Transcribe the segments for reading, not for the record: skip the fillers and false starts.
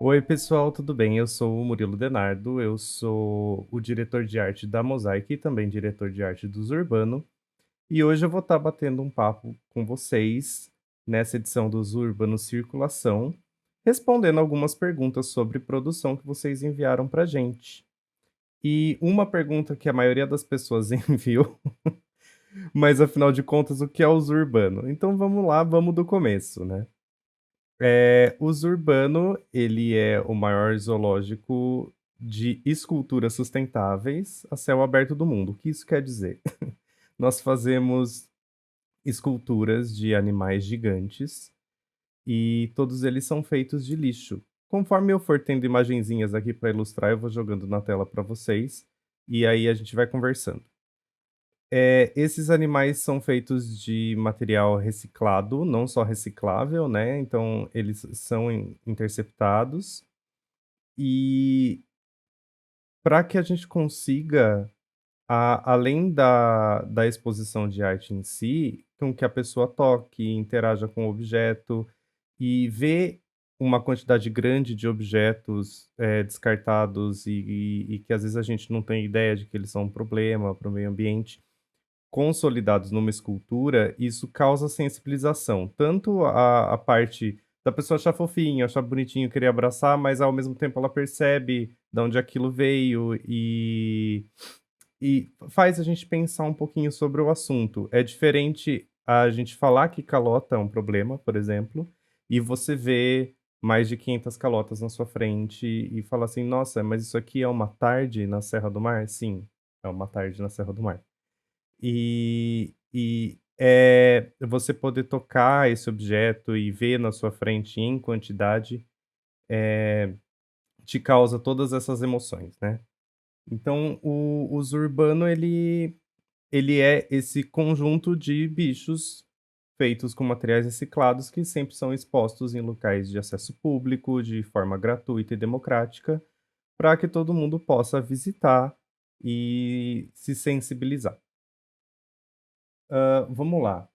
Oi, pessoal, tudo bem? Eu sou o Murilo Denardo, eu sou o diretor de arte da Mosaic e também diretor de arte do Zurbano. E hoje eu vou estar batendo um papo com vocês nessa edição do Zurbano Circulação, respondendo algumas perguntas sobre produção que vocês enviaram para gente. E uma pergunta que a maioria das pessoas enviou, mas afinal de contas, o que é o Zurbano? Então vamos lá, vamos do começo, né? O Zurbano, ele é o maior zoológico de esculturas sustentáveis a céu aberto do mundo. O que isso quer dizer? Nós fazemos esculturas de animais gigantes e todos eles são feitos de lixo. Conforme eu for tendo imagenzinhas aqui para ilustrar, eu vou jogando na tela para vocês e aí a gente vai conversando. Esses animais são feitos de material reciclado, não só reciclável, né, então eles são interceptados, e para que a gente consiga, além da exposição de arte em si, com que a pessoa toque, interaja com o objeto e vê uma quantidade grande de objetos, descartados e que às vezes a gente não tem ideia de que eles são um problema para o meio ambiente consolidados numa escultura, isso causa sensibilização. Tanto a parte da pessoa achar fofinho, achar bonitinho, querer abraçar, mas ao mesmo tempo ela percebe de onde aquilo veio e faz a gente pensar um pouquinho sobre o assunto. É diferente a gente falar que calota é um problema, por exemplo, e você vê mais de 500 calotas na sua frente e fala assim: "Nossa, mas isso aqui é uma tarde na Serra do Mar?" Sim, é uma tarde na Serra do Mar. Você poder tocar esse objeto e ver na sua frente em quantidade, te causa todas essas emoções, né. Então o Zurbano ele é esse conjunto de bichos feitos com materiais reciclados que sempre são expostos em locais de acesso público, de forma gratuita e democrática, para que todo mundo possa visitar e se sensibilizar. Vamos lá.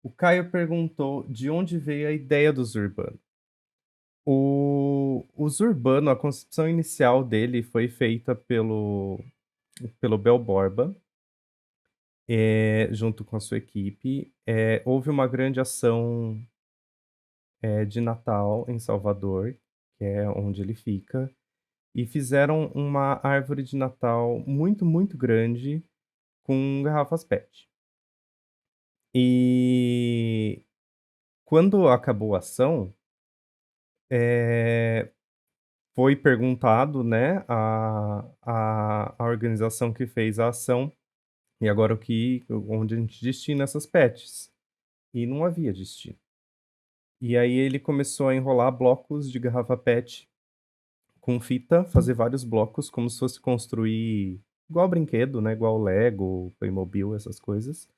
O Caio perguntou de onde veio a ideia do Zurbano. O Zurbano, a concepção inicial dele foi feita pelo Bel Borba, junto com a sua equipe. Houve uma grande ação, de Natal em Salvador, que é onde ele fica, e fizeram uma árvore de Natal muito, muito grande com garrafas PET. E quando acabou a ação, eh foi perguntado, né, a organização que fez a ação, e agora onde a gente destina essas pets, e não havia destino. E aí ele começou a enrolar blocos de garrafa PET com fita, fazer vários blocos como se fosse construir igual brinquedo, né, igual Lego, Playmobil, essas coisas.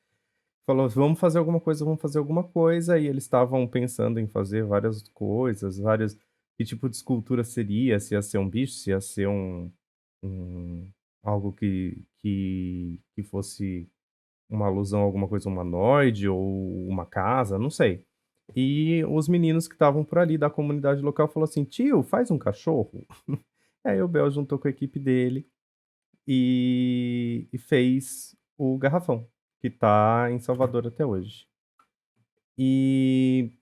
Falou: "Vamos fazer alguma coisa, vamos fazer alguma coisa", e eles estavam pensando em fazer várias coisas, várias que tipo de escultura seria, se ia ser um bicho, se ia ser um algo que fosse uma alusão a alguma coisa humanoide ou uma casa, não sei. E os meninos que estavam por ali da comunidade local falou assim: "Tio, faz um cachorro". Aí o Bel juntou com a equipe dele e fez o garrafão, que tá em Salvador até hoje. E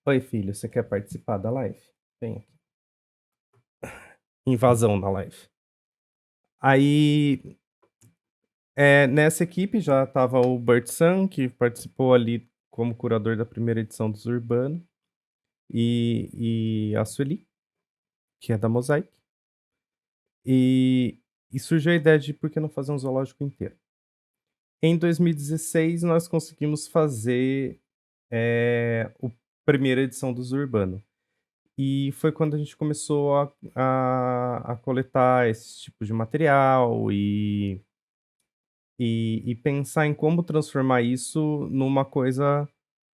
oi filho, você quer participar da live? Vem aqui. Invasão na live. Aí, nessa equipe já estava o Bert Sun, que participou ali como curador da primeira edição dos Urbano, e a Sueli, que é da Mosaic. E surgiu a ideia de por que não fazer um zoológico inteiro. Em 2016 nós conseguimos fazer, o primeira edição dos Urbano. E foi quando a gente começou a coletar esse tipo de material e pensar em como transformar isso numa coisa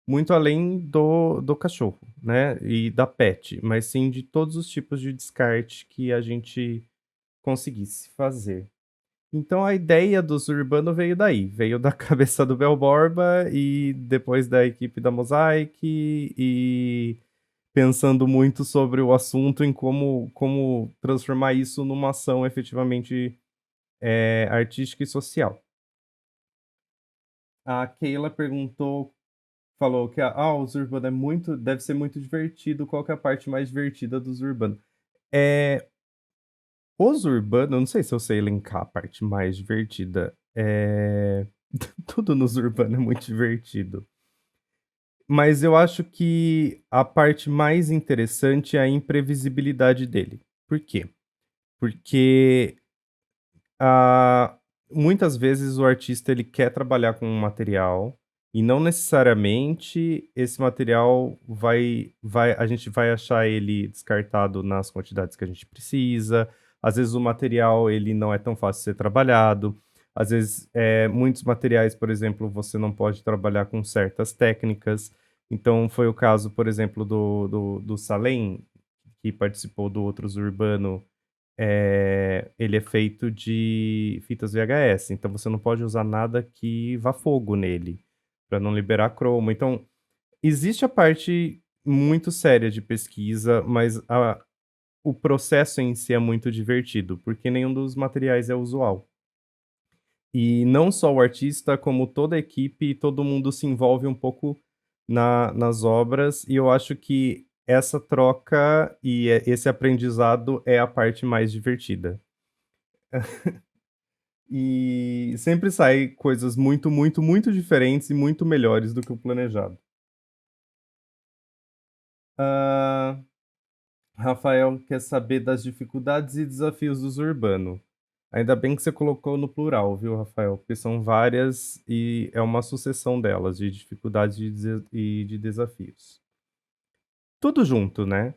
muito além do cachorro, né, e da pet, mas sim de todos os tipos de descarte que a gente conseguisse fazer. Então a ideia do Zurbano veio daí, veio da cabeça do Bel Borba e depois da equipe da Mosaic, e pensando muito sobre o assunto, em como transformar isso numa ação efetivamente, artística e social. A Keila falou que os Urbano deve ser muito divertido, qual que é a parte mais divertida dos Urbano? Eh, os Urbano, eu não sei se eu sei elencar a parte mais divertida, tudo nos Urbano é muito divertido. Mas eu acho que a parte mais interessante é a imprevisibilidade dele. Por quê? Porque, ah, muitas vezes o artista ele quer trabalhar com um material, e não necessariamente esse material vai a gente vai achar ele descartado nas quantidades que a gente precisa. Às vezes o material ele não é tão fácil de ser trabalhado. Às vezes, muitos materiais, por exemplo, você não pode trabalhar com certas técnicas. Então foi o caso, por exemplo, do Salem, que participou do Outros Urbano. Ele é feito de fitas VHS, então você não pode usar nada que vá fogo nele, para não liberar cromo. Então, existe a parte muito séria de pesquisa, mas o processo em si é muito divertido, porque nenhum dos materiais é usual. E não só o artista, como toda a equipe, todo mundo se envolve um pouco nas obras, e eu acho que essa troca e esse aprendizado é a parte mais divertida. E sempre sai coisas muito, muito, muito diferentes e muito melhores do que o planejado. Hã, Rafael quer saber das dificuldades e desafios do urbano. Ainda bem que você colocou no plural, viu, Rafael? Porque são várias e é uma sucessão delas, de dificuldades e de desafios. Tudo junto, né?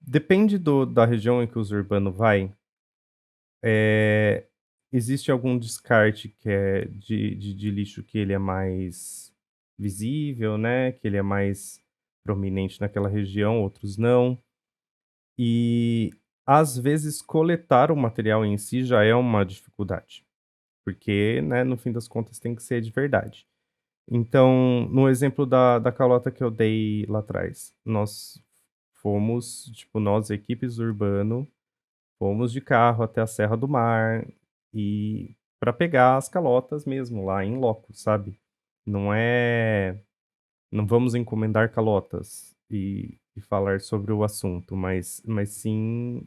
Depende da região em que o urbano vai. Eh, Existe algum descarte que é de lixo que ele é mais visível, né, que ele é mais prominente naquela região, outros não. E, às vezes, coletar o material em si já é uma dificuldade, porque, né, no fim das contas tem que ser de verdade. Então, no exemplo da calota que eu dei lá atrás, nós fomos, tipo, nós, equipes urbano, fomos de carro até a Serra do Mar e para pegar as calotas mesmo lá em loco, sabe. Não é não vamos encomendar calotas e falar sobre o assunto, mas sim,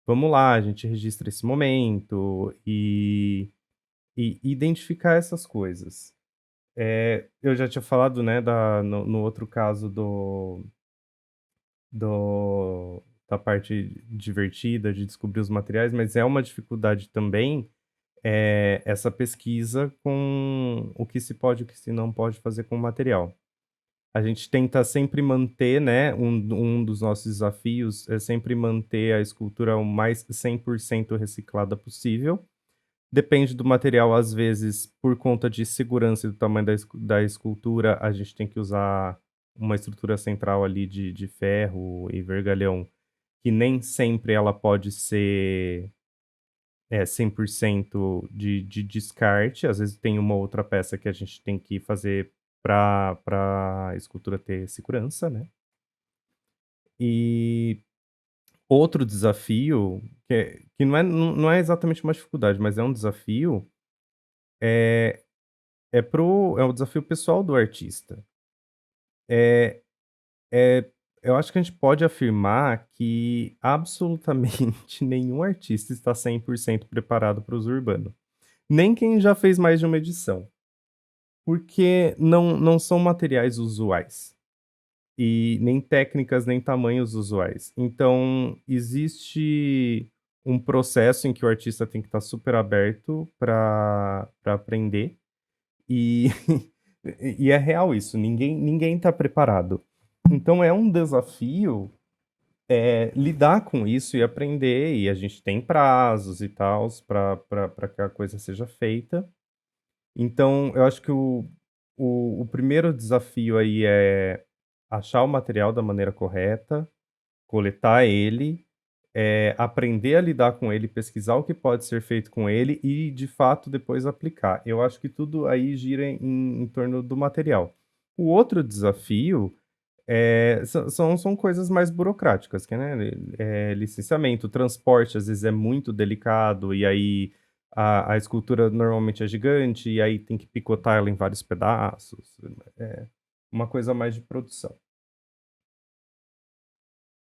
vamos lá, a gente registra esse momento e identificar essas coisas. Eu já tinha falado, né, no outro caso da parte divertida de descobrir os materiais, mas é uma dificuldade também, essa pesquisa com o que se pode e o que se não pode fazer com o material. A gente tenta sempre manter, né, um dos nossos desafios é sempre manter a escultura o mais 100% reciclada possível. Depende do material, às vezes, por conta de segurança e do tamanho da escultura, a gente tem que usar uma estrutura central ali de ferro e vergalhão, que nem sempre ela pode ser, 100% de descarte, às vezes tem uma outra peça que a gente tem que fazer para a escultura ter segurança, né. E outro desafio, que não é exatamente uma dificuldade, mas é um desafio, é é um desafio pessoal do artista. Eh eu acho que a gente pode afirmar que absolutamente nenhum artista está 100% preparado para os urbanos. Nem quem já fez mais de uma edição, porque não são materiais usuais, e nem técnicas, nem tamanhos usuais. Então, existe um processo em que o artista tem que estar super aberto para aprender, e e é real isso, ninguém está preparado. Então é um desafio, lidar com isso e aprender, e a gente tem prazos e tals para que a coisa seja feita. Então, eu acho que o primeiro desafio aí é achar o material da maneira correta, coletar ele, aprender a lidar com ele, pesquisar o que pode ser feito com ele e, de fato, depois aplicar. Eu acho que tudo aí gira em torno do material. O outro desafio, são coisas mais burocráticas, que, né, licenciamento, transporte, às vezes é muito delicado, e aí a escultura normalmente é gigante, e aí tem que picotar ela em vários pedaços, é uma coisa mais de produção.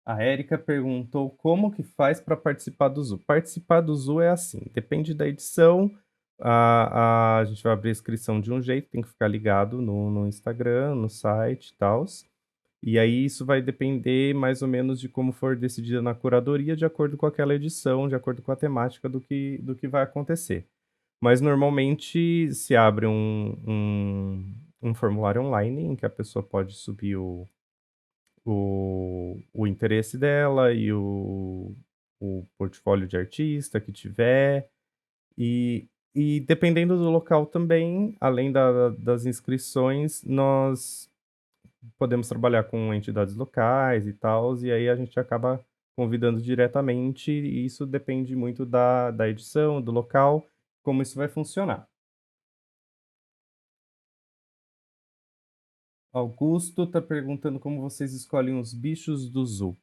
A Érica perguntou como que faz para participar do Zoom. Participar do Zoom é assim, depende da edição, a gente vai abrir a inscrição de um jeito, tem que ficar ligado no Instagram, no site e tals. E aí isso vai depender mais ou menos de como for decidida na curadoria, de acordo com aquela edição, de acordo com a temática do que vai acontecer. Mas normalmente se abre um formulário online em que a pessoa pode subir o interesse dela e o portfólio de artista que tiver. E dependendo do local também, além das inscrições, nós podemos trabalhar com entidades locais e tals, e aí a gente acaba convidando diretamente, e isso depende muito da edição, do local, como isso vai funcionar. Augusto está perguntando como vocês escolhem os bichos do zoo.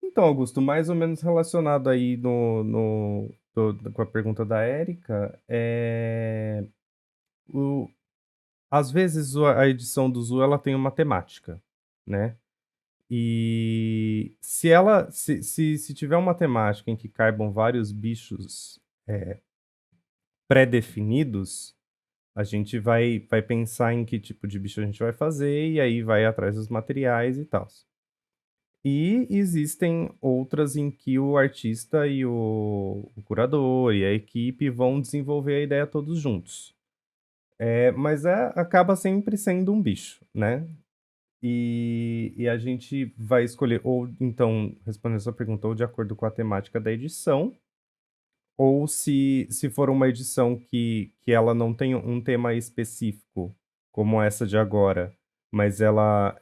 Então, Augusto, mais ou menos relacionado aí com a pergunta da Érica, o às vezes a edição do zoo ela tem uma temática, né. E se tiver uma temática em que caibam vários bichos, eh, pré-definidos, a gente vai pensar em que tipo de bicho a gente vai fazer, e aí vai atrás dos materiais e tals. E existem outras em que o artista e o curador e a equipe vão desenvolver a ideia todos juntos. Mas acaba sempre sendo um bicho, né. E a gente vai escolher ou então, respondendo a sua pergunta, ou de acordo com a temática da edição, ou se for uma edição que ela não tem um tema específico, como essa de agora, mas ela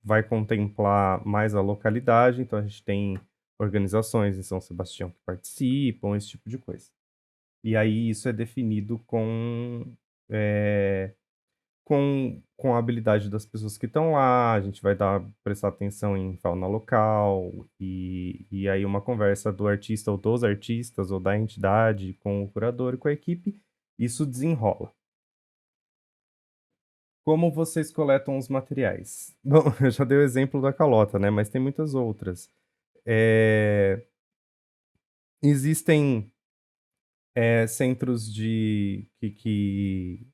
vai contemplar mais a localidade, então a gente tem organizações em São Sebastião que participam, esse tipo de coisa. E aí isso é definido eh com a habilidade das pessoas que estão lá, a gente vai prestar atenção em fauna local, e aí uma conversa do artista ou dos artistas ou da entidade com o curador e com a equipe, isso desenrola. Como vocês coletam os materiais? Bom, eu já dei o exemplo da calota, né, mas tem muitas outras. Eh, existem, centros que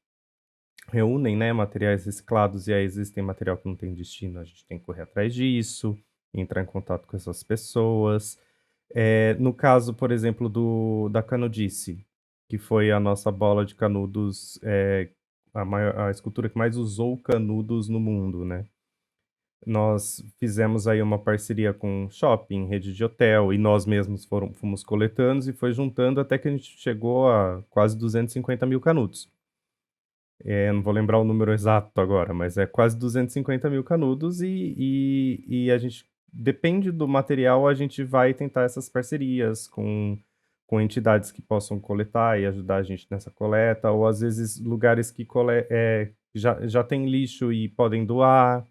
reúnem, né, materiais reciclados, e aí existem material que não tem destino, a gente tem que correr atrás disso, entrar em contato com essas pessoas. No caso, por exemplo, da canudice, que foi a nossa bola de canudos, a escultura que mais usou canudos no mundo, né. Nós fizemos aí uma parceria com shopping, rede de hotel, e nós mesmos fomos coletando e foi juntando até que a gente chegou a quase 250.000 canudos. Não vou lembrar o número exato agora, mas é quase 250.000 canudos, e a gente depende do material, a gente vai tentar essas parcerias com entidades que possam coletar e ajudar a gente nessa coleta, ou às vezes lugares que já tem lixo e podem doar,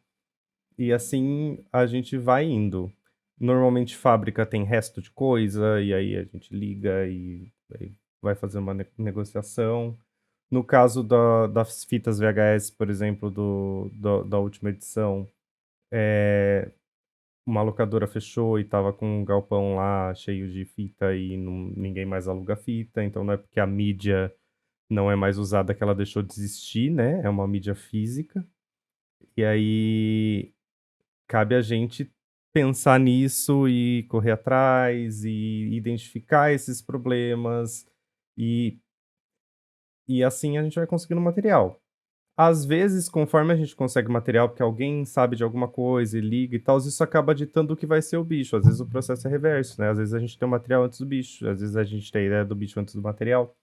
e assim a gente vai indo. Normalmente fábrica tem resto de coisa, e aí a gente liga e aí vai fazer uma negociação. No caso das fitas VHS, por exemplo, da última edição, uma locadora fechou e estava com um galpão lá cheio de fita e ninguém mais aluga fita, então não é porque a mídia não é mais usada que ela deixou de existir, né, é uma mídia física. E aí cabe a gente pensar nisso e correr atrás e identificar esses problemas, e assim a gente vai conseguindo material. Às vezes, conforme a gente consegue material, porque alguém sabe de alguma coisa e liga e tal, isso acaba ditando o que vai ser o bicho. Às vezes o processo é reverso, né? Às vezes a gente tem o material antes do bicho, às vezes a gente tem a ideia do bicho antes do material.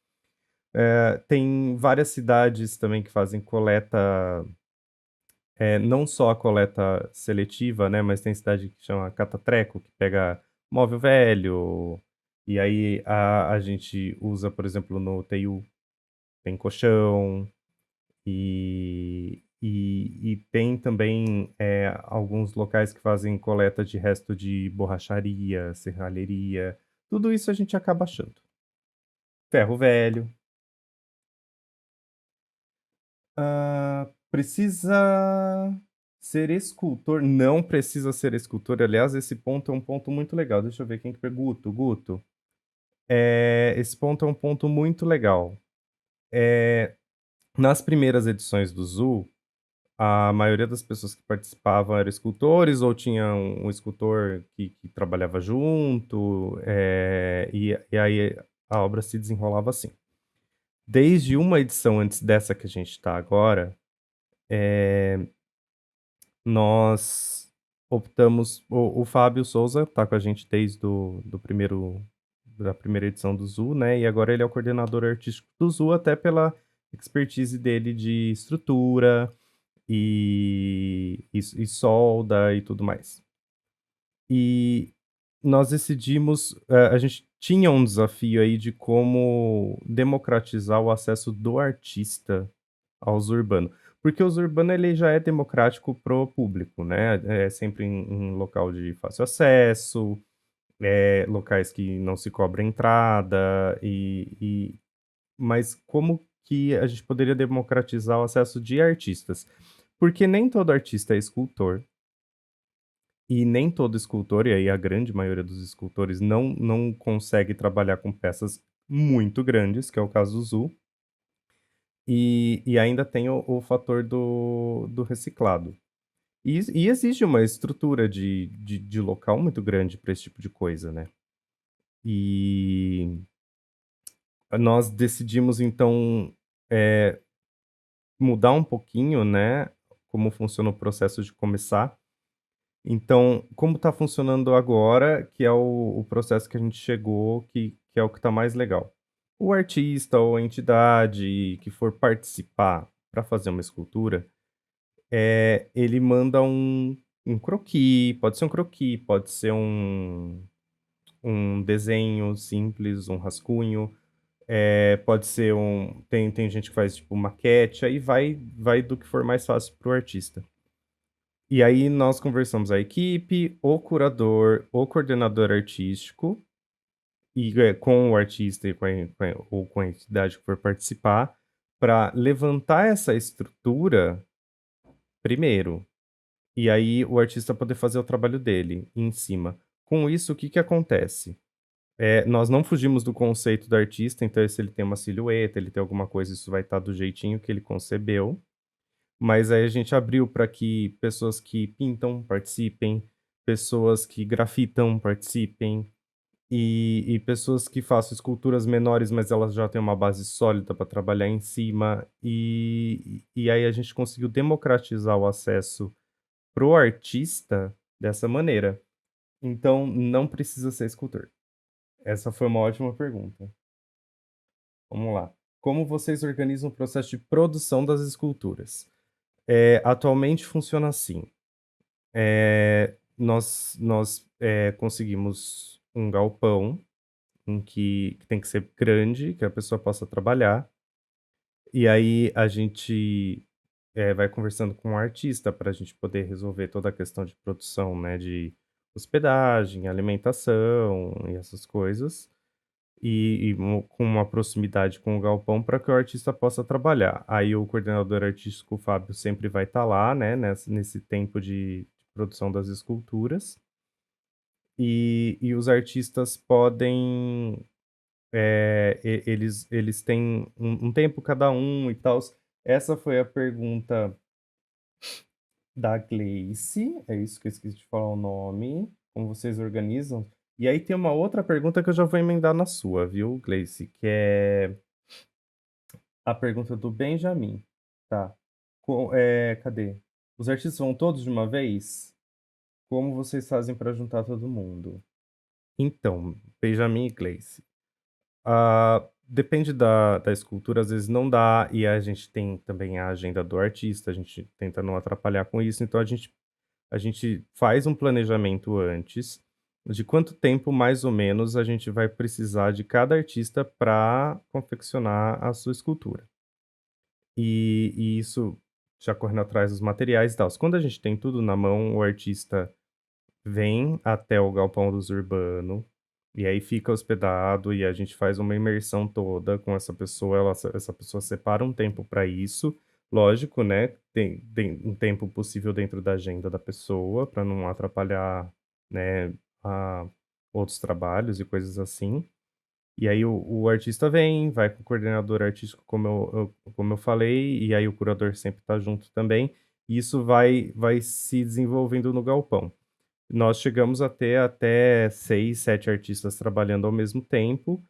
Tem várias cidades também que fazem coleta, não só a coleta seletiva, né? Mas tem cidade que chama Catatreco, que pega móvel velho, e aí a gente usa, por exemplo, no TU, tem colchão, E tem também, alguns locais que fazem coleta de resto de borracharia, serralheria, tudo isso a gente acaba achando. Ferro velho. Precisa ser escultor? Não precisa ser escultor, aliás, esse ponto é um ponto muito legal, deixa eu ver quem que Guto. Esse ponto é um ponto muito legal. Nas primeiras edições do Zoo, a maioria das pessoas que participavam eram escultores ou tinha um escultor que trabalhava junto, e aí a obra se desenrolava assim. Desde uma edição antes dessa que a gente está agora, nós optamos, o Fábio Souza está com a gente desde do primeiro da primeira edição do Zoo, né, e agora ele é o coordenador artístico do Zoo, até pela expertise dele de estrutura e solda e tudo mais. E nós decidimos, a gente tinha um desafio aí de como democratizar o acesso do artista ao urbano. Porque o urbano ele já é democrático pro público, né, é sempre em local de fácil acesso, locais que não se cobra entrada mas como que a gente poderia democratizar o acesso de artistas? Porque nem todo artista é escultor, e nem todo escultor, e aí a grande maioria dos escultores não consegue trabalhar com peças muito grandes, que é o caso do Zu, e ainda tem o fator do reciclado. E exige uma estrutura de local muito grande para esse tipo de coisa, né. E nós decidimos então, eh, mudar um pouquinho, né, como funciona o processo de começar. Então, como está funcionando agora, que é o processo que a gente chegou, que é o que está mais legal. O artista ou a entidade que for participar para fazer uma escultura, ele manda um croquis, pode ser um croquis, pode ser um desenho simples, um rascunho, pode ser tem gente que faz, tipo, maquete, aí vai do que for mais fácil para o artista. E aí nós conversamos a equipe, o curador, o coordenador artístico, com o artista e ou com a entidade que for participar, para levantar essa estrutura primeiro, e aí o artista poder fazer o trabalho dele em cima. Com isso, o que que acontece? Nós não fugimos do conceito do artista, então se ele tem uma silhueta, ele tem alguma coisa, isso vai estar do jeitinho que ele concebeu. Mas aí a gente abriu para que pessoas que pintam participem, pessoas que grafitam participem, e pessoas que façam esculturas menores, mas elas já têm uma base sólida para trabalhar em cima. E aí a gente conseguiu democratizar o acesso pro artista dessa maneira. Então não precisa ser escultor. Essa foi uma ótima pergunta. Vamos lá. Como vocês organizam o processo de produção das esculturas? Atualmente funciona assim. Nós conseguimos um galpão em que tem que ser grande, que a pessoa possa trabalhar, e aí a gente, vai conversando com o artista para a gente poder resolver toda a questão de produção, né, de hospedagem, alimentação e essas coisas, com uma proximidade com o galpão para que o artista possa trabalhar. Aí o coordenador artístico, o Fábio, sempre vai estar lá, né, nesse tempo de produção das esculturas. E os artistas podem, eles têm um tempo cada um e tal. Essa foi a pergunta da Gleice, é isso que eu esqueci de falar o nome, como vocês organizam. E aí tem uma outra pergunta que eu já vou emendar na sua, viu, Gleice, que é a pergunta do Benjamin, tá? Cadê? Os artistas vão todos de uma vez? Como vocês fazem para juntar todo mundo? Então, Benjamin e Gleice, depende da escultura, às vezes não dá, e a gente tem também a agenda do artista, a gente tenta não atrapalhar com isso, então a gente faz um planejamento antes de quanto tempo, mais ou menos, a gente vai precisar de cada artista para confeccionar a sua escultura. E isso já correndo atrás dos materiais e tals. Quando a gente tem tudo na mão, o artista vem até o galpão dos Urbano, e aí fica hospedado, e a gente faz uma imersão toda com essa pessoa, essa pessoa separa um tempo para isso. Lógico, né, tem um tempo possível dentro da agenda da pessoa, para não atrapalhar, né, a outros trabalhos e coisas assim. E aí o artista vem, vai com o coordenador artístico, como eu falei, e aí o curador sempre está junto também, e isso vai se desenvolvendo no galpão. Nós chegamos a ter até 6, 7 artistas trabalhando ao mesmo tempo.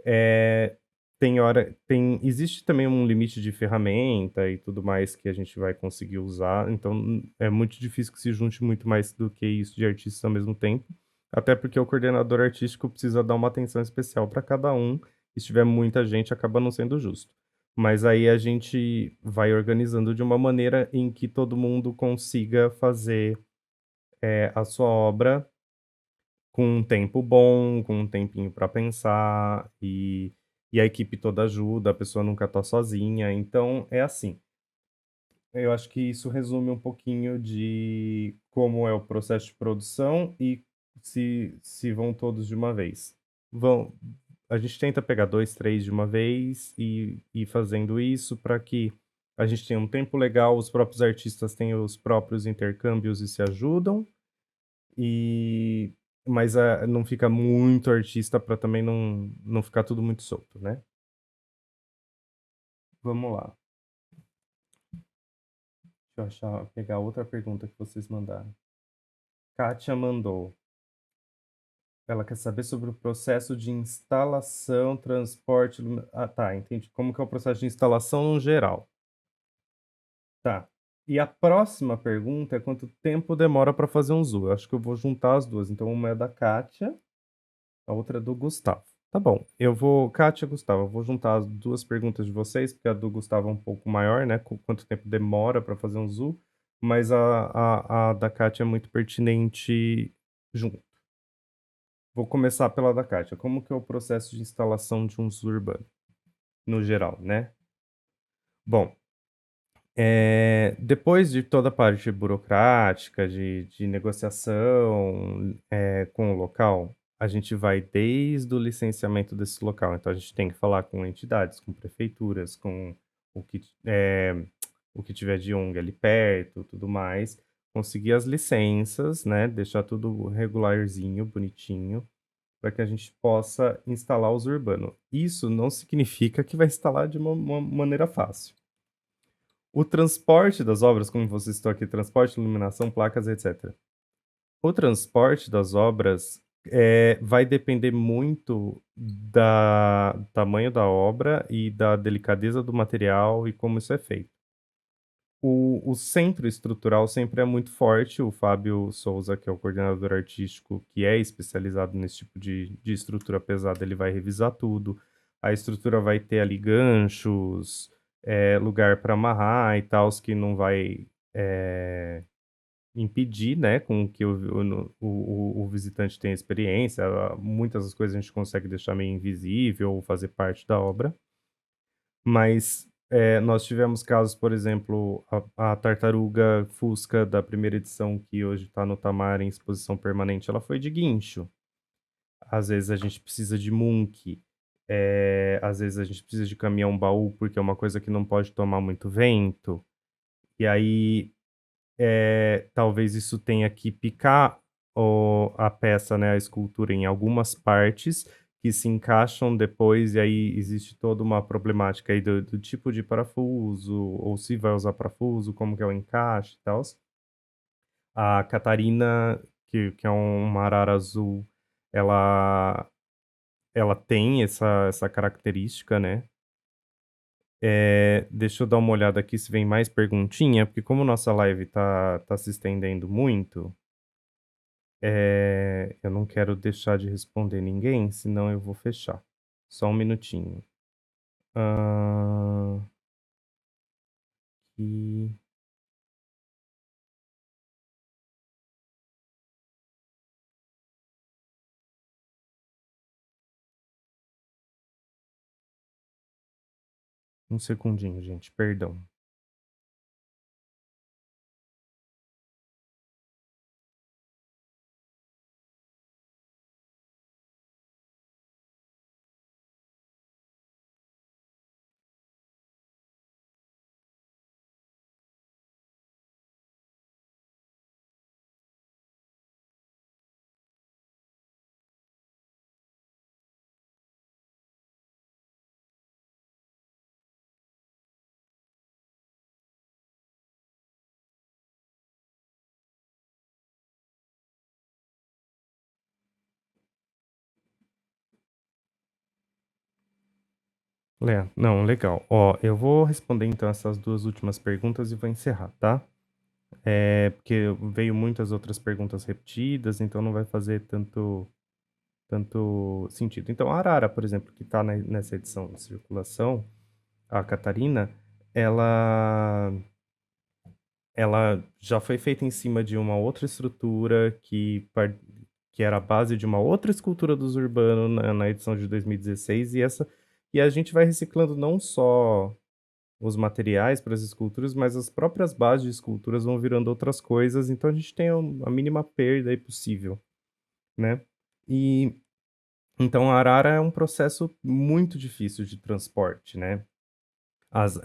Eh, existe também um limite de ferramenta e tudo mais que a gente vai conseguir usar, então é muito difícil que se junte muito mais do que isso de artistas ao mesmo tempo, até porque o coordenador artístico precisa dar uma atenção especial para cada um, e se tiver muita gente acaba não sendo justo. Mas aí a gente vai organizando de uma maneira em que todo mundo consiga fazer, a sua obra com um tempo bom, com um tempinho para pensar, e a equipe toda ajuda, a pessoa nunca tá sozinha, então é assim, eu acho que isso resume um pouquinho de como é o processo de produção e se vão todos de uma vez. Vão A gente tenta pegar 2, 3 de uma vez e ir fazendo isso para que a gente tenha um tempo legal, os próprios artistas têm os próprios intercâmbios e se ajudam, e mas, não fica muito artista para também não ficar tudo muito solto, né. Vamos lá, deixa eu pegar outra pergunta que vocês mandaram. Kátia mandou, ela quer saber sobre o processo de instalação, transporte, tá, entendi. Como que é o processo de instalação no geral. Tá. E a próxima pergunta é quanto tempo demora para fazer um zoo. Eu acho que eu vou juntar as 2, então uma é da Kátia. A outra é do Gustavo. Tá bom, eu vou Kátia e Gustavo, eu vou juntar as 2 perguntas de vocês, porque a do Gustavo é um pouco maior, né, quanto tempo demora para fazer um zoo, mas a da Kátia é muito pertinente junto. Vou começar pela da Kátia. Como que é o processo de instalação de um zoo urbano, no geral, né? Bom, depois de toda a parte burocrática, de negociação, com o local, a gente vai desde o licenciamento desse local. Então a gente tem que falar com entidades, com prefeituras, com o que o que tiver de ONG ali perto, tudo mais, conseguir as licenças, né, deixar tudo regularzinho, bonitinho, para que a gente possa instalar os urbanos. Isso não significa que vai instalar de uma maneira fácil. O transporte das obras, como você citou aqui, transporte, iluminação, placas, etc. O transporte das obras, vai depender muito da tamanho da obra e da delicadeza do material e como isso é feito. O centro estrutural sempre é muito forte, o Fábio Souza, que é o coordenador artístico, que é especializado nesse tipo de estrutura pesada, ele vai revisar tudo. A estrutura vai ter ali ganchos, lugar para amarrar e tals, que não vai, impedir, né, com que o visitante tenha experiência. Muitas das coisas a gente consegue deixar meio invisível ou fazer parte da obra. Mas, nós tivemos casos, por exemplo, a tartaruga fusca da primeira edição, que hoje está no Tamar em exposição permanente, ela foi de guincho. Às vezes a gente precisa de Munch, às vezes a gente precisa de caminhão-baú, porque é uma coisa que não pode tomar muito vento, e aí, talvez isso tenha que picar a peça, né, a escultura em algumas partes que se encaixam depois, e aí existe toda uma problemática aí do tipo de parafuso, ou se vai usar parafuso, como que é o encaixe e tals. A Catarina, que é uma arara azul, ela ela tem essa característica, né. Deixa eu dar uma olhada aqui se vem mais perguntinha, porque como nossa live tá se estendendo muito, eu não quero deixar de responder ninguém, senão eu vou fechar. Só um minutinho. Hã, aqui, um segundinho, gente, perdão. Não, legal. Ó, eu vou responder então essas 2 últimas perguntas e vou encerrar, tá? Porque veio muitas outras perguntas repetidas, então não vai fazer tanto sentido. Então, a arara, por exemplo, que está nessa edição de circulação, a Catarina, ela, ela já foi feita em cima de uma outra estrutura que era a base de uma outra escultura dos Urbano na edição de 2016, e a gente vai reciclando não só os materiais para as esculturas, mas as próprias bases de esculturas vão virando outras coisas, então a gente tem a mínima perda aí possível, né? E então a arara é um processo muito difícil de transporte, né? As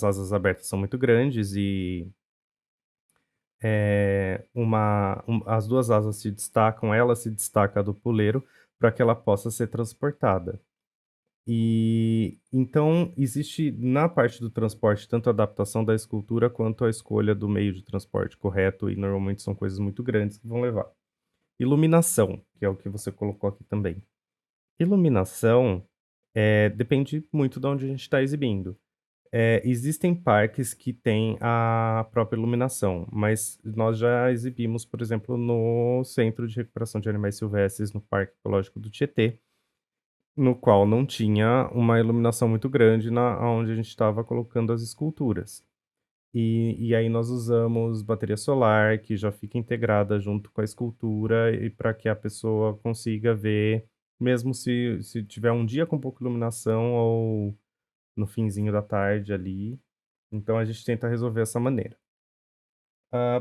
asas abertas são muito grandes e as duas asas se destacam, ela se destaca do puleiro para que ela possa ser transportada. E então existe na parte do transporte tanto a adaptação da escultura quanto a escolha do meio de transporte correto, e normalmente são coisas muito grandes que vão levar. Iluminação, que é o que você colocou aqui também. Iluminação, depende muito de onde a gente está exibindo. Existem parques que têm a própria iluminação, mas nós já exibimos, por exemplo, no Centro de Recuperação de Animais Silvestres, no Parque Ecológico do Tietê, no qual não tinha uma iluminação muito grande na aonde a gente estava colocando as esculturas. E aí nós usamos bateria solar, que já fica integrada junto com a escultura, e para que a pessoa consiga ver, mesmo se tiver um dia com pouca iluminação ou no finzinho da tarde ali. Então a gente tenta resolver dessa maneira.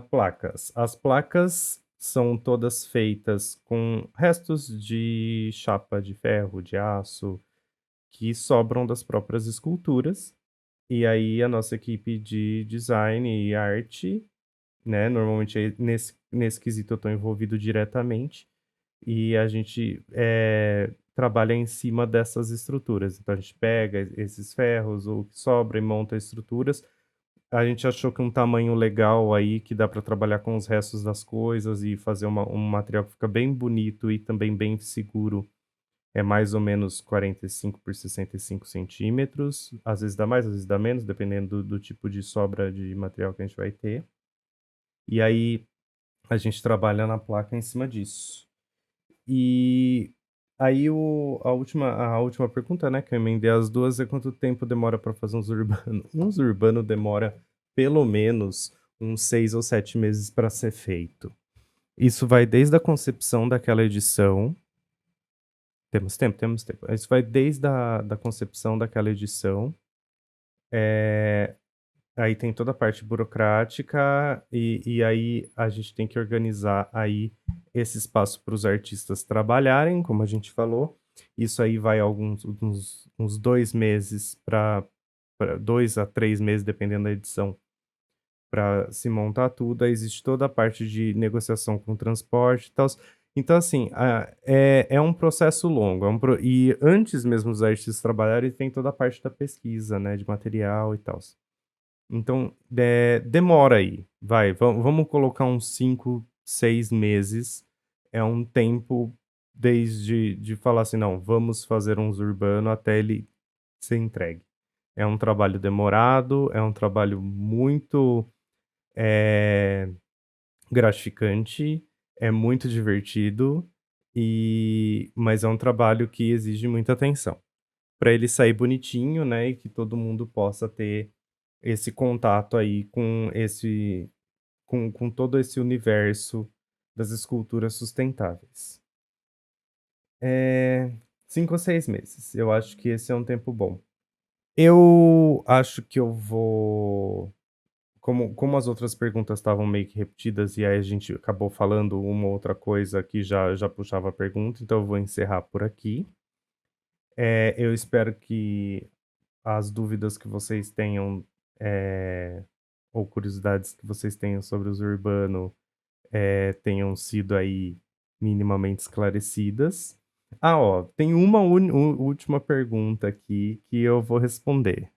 Placas. As placas são todas feitas com restos de chapa de ferro, de aço, que sobram das próprias esculturas. E aí a nossa equipe de design e arte, né, normalmente nesse quesito eu estou envolvido diretamente, e a gente trabalha em cima dessas estruturas. Então a gente pega esses ferros, o que sobra, e monta estruturas. A gente achou que um tamanho legal aí, que dá para trabalhar com os restos das coisas e fazer um material que fica bem bonito e também bem seguro, é mais ou menos 45 por 65 centímetros. Às vezes dá mais, às vezes dá menos, dependendo do tipo de sobra de material que a gente vai ter. E aí a gente trabalha na placa em cima disso. E aí a última pergunta, né, que eu emendei as duas, é quanto tempo demora para fazer uns urbano? Uns urbano demora pelo menos uns 6 ou 7 meses para ser feito. Isso vai desde a concepção daquela edição. Temos tempo, temos tempo. Isso vai desde a da concepção daquela edição, eh, aí tem toda a parte burocrática, e aí a gente tem que organizar aí esse espaço para os artistas trabalharem, como a gente falou. Isso aí vai alguns uns 2 meses para 2 a 3 meses, dependendo da edição, para se montar tudo. Aí existe toda a parte de negociação com transporte e tals. Então, assim, é um processo longo, e antes mesmo dos artistas trabalharem, tem toda a parte da pesquisa, né, de material e tals. Então, demora aí, vamos colocar uns 5, 6 meses, é um tempo desde de falar assim: "Não, vamos fazer uns urbano", até ele ser entregue. É um trabalho demorado, é um trabalho muito, eh, gratificante, é muito divertido, mas é um trabalho que exige muita atenção, para ele sair bonitinho, né, e que todo mundo possa ter esse contato aí com todo esse universo das esculturas sustentáveis. 5 ou 6 meses, eu acho que esse é um tempo bom. Eu acho que eu vou, como as outras perguntas estavam meio que repetidas, e aí a gente acabou falando uma outra coisa que já puxava a pergunta, então eu vou encerrar por aqui. Eu espero que as dúvidas que vocês tenham, ou curiosidades que vocês tenham sobre os urbano, tenham sido aí minimamente esclarecidas. Ó, tem uma última pergunta aqui que eu vou responder.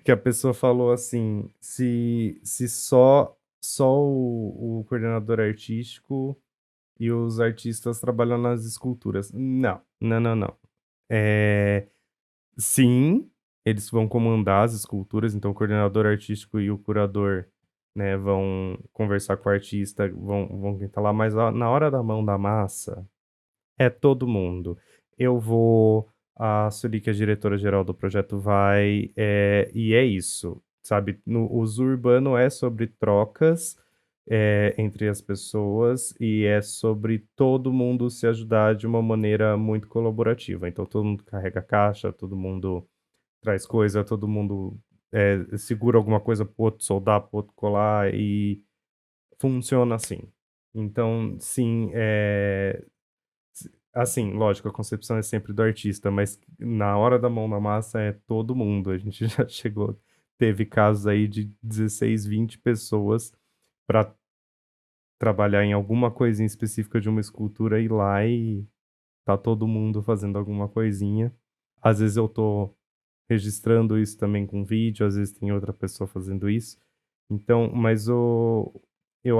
Que a pessoa falou assim: se só o coordenador artístico e os artistas trabalham nas esculturas. Não, não, não, não. Eh Sim, eles vão comandar as esculturas, então o coordenador artístico e o curador, né, vão conversar com o artista, vão tentar lá, mas a na hora da mão da massa, é todo mundo. Eu vou, a Sueli, que é a diretora-geral do projeto, vai, e é isso, sabe. No o Zoo Urbano é sobre trocas, entre as pessoas e é sobre todo mundo se ajudar de uma maneira muito colaborativa. Então todo mundo carrega caixa, todo mundo traz coisa, todo mundo, segura alguma coisa para o outro soldar, para o outro colar e funciona assim. Então, sim, assim, lógico, a concepção é sempre do artista, mas na hora da mão na massa é todo mundo. A gente já chegou, teve casos aí de 16, 20 pessoas para trabalhar em alguma coisinha específica de uma escultura, ir lá e tá todo mundo fazendo alguma coisinha. Às vezes eu tô registrando isso também com vídeo, às vezes tem outra pessoa fazendo isso. Então, mas eu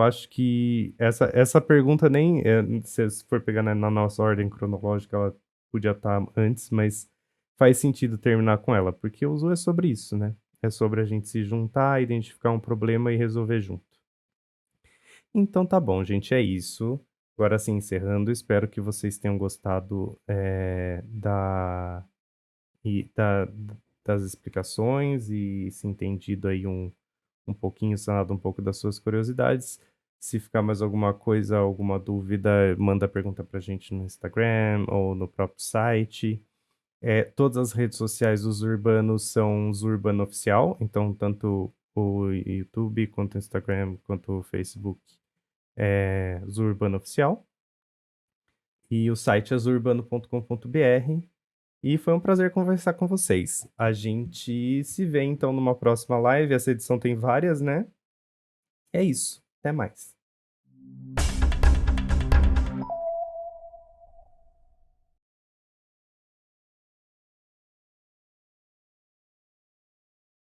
acho que essa pergunta nem, se for pegar na nossa ordem cronológica, ela podia estar antes, mas faz sentido terminar com ela, porque o Zoo é sobre isso, né? É sobre a gente se juntar, identificar um problema e resolver junto. Então tá bom, gente, é isso. Agora sim, encerrando, espero que vocês tenham gostado, e da das explicações e se entendido aí um pouquinho, sanado um pouco das suas curiosidades. Se ficar mais alguma coisa, alguma dúvida, manda pergunta pra gente no Instagram ou no próprio site. Todas as redes sociais dos Urbanos são Zurbano Oficial, então tanto o YouTube, quanto o Instagram, quanto o Facebook é Zurbano Oficial. E o site é zurbano.com.br. E foi um prazer conversar com vocês. A gente se vê então numa próxima live. Essa edição tem várias, né? É isso. Até mais.